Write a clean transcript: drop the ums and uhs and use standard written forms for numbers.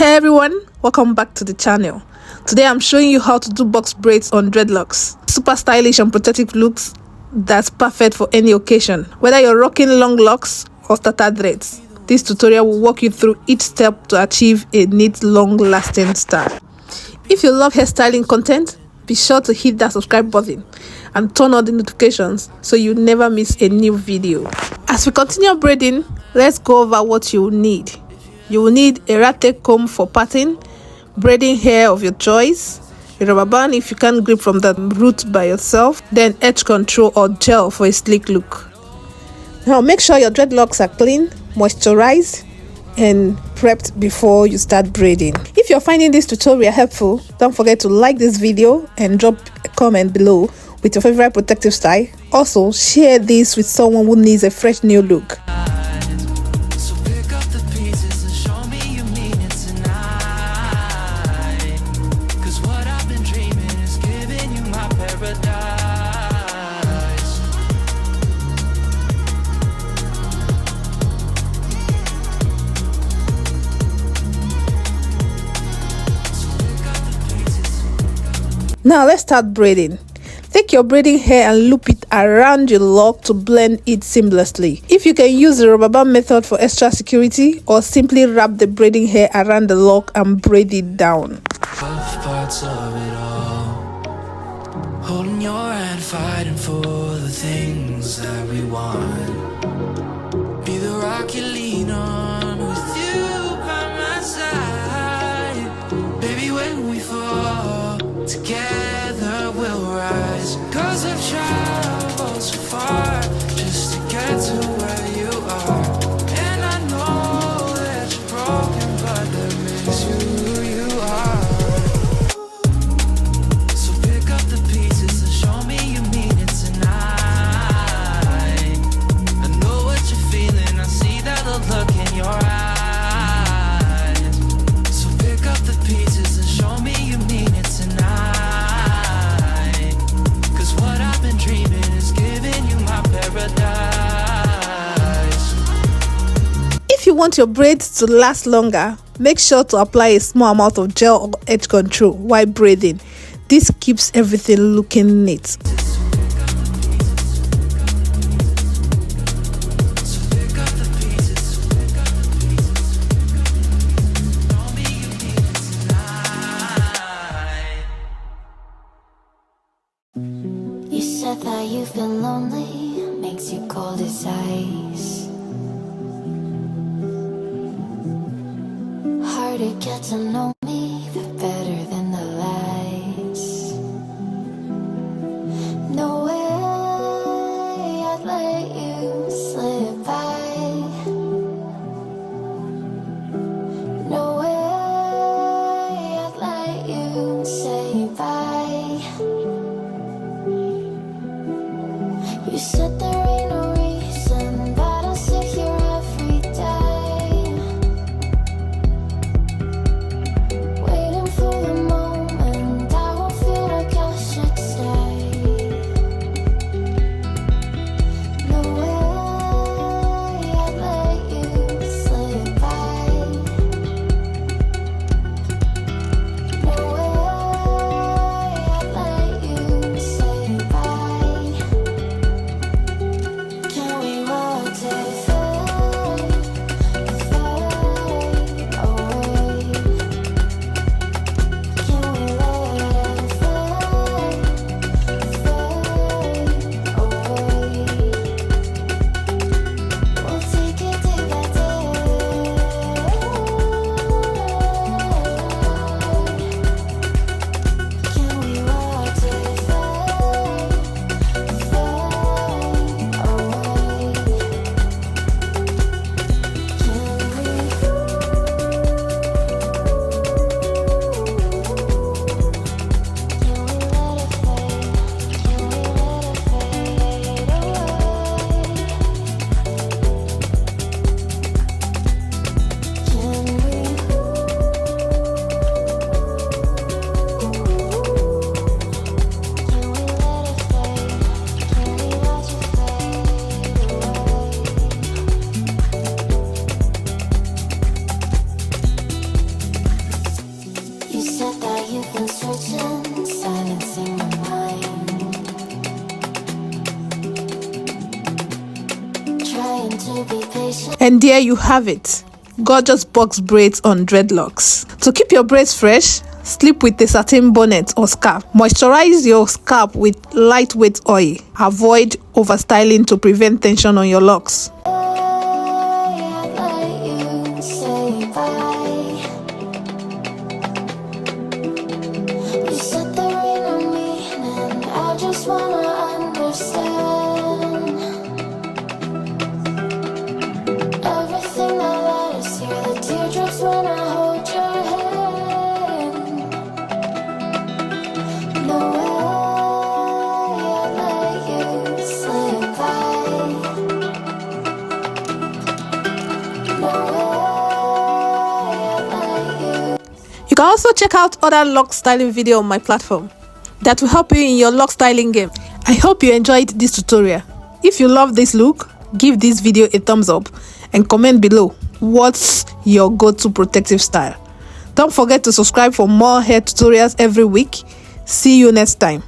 Hey everyone, welcome back to the channel. Today I'm showing you how to do box braids on dreadlocks. Super stylish and protective looks that's perfect for any occasion. Whether you're rocking long locks or starter dreads, this tutorial will walk you through each step to achieve a neat, long-lasting style. If you love hairstyling content, be sure to hit that subscribe button and turn on the notifications so you never miss a new video. As we continue braiding, let's go over what you will need. You will need a rat-tail comb for parting, braiding hair of your choice, a rubber band if you can't grip from the root by yourself, then edge control or gel for a sleek look. Now make sure your dreadlocks are clean, moisturized, and prepped before you start braiding. If you're finding this tutorial helpful, don't forget to like this video and drop a comment below with your favorite protective style. Also, share this with someone who needs a fresh new look. Now let's start braiding. Take your braiding hair and loop it around your lock to blend it seamlessly. If you can use the rubber band method for extra security, or simply wrap the braiding hair around the lock and braid it down. Both parts of it all, holding your hand, fighting for the things that we want. Be the rock you lean on, with you by my side. Baby, when we fall together we'll rise, 'cause I've traveled so far just to get to where you are. And I know that you're broken, but that makes you who you are. So pick up the pieces and show me you mean it tonight. I know what you're feeling, I see that look in your eyes. So pick up the pieces and show me you mean it tonight. If you want your braids to last longer, make sure to apply a small amount of gel or edge control while braiding. This keeps everything looking neat. You said that you've been lonely, makes you cold as ice. Hard to get to know me, but better than the lies. No way I'd let you slip by. No way I'd let you say bye. You said there ain't no reason, but I'll sit here every day, And there you have it, gorgeous box braids on dreadlocks. To keep your braids fresh, sleep with a satin bonnet or scarf. Moisturize your scalp with lightweight oil. Avoid overstyling to prevent tension on your locks. You can also check out other lock styling video on my platform that will help you in your lock styling game. I hope you enjoyed this tutorial. If you love this look, give this video a thumbs up and comment below what's your go-to protective style. Don't forget to subscribe for more hair tutorials every week. See you next time.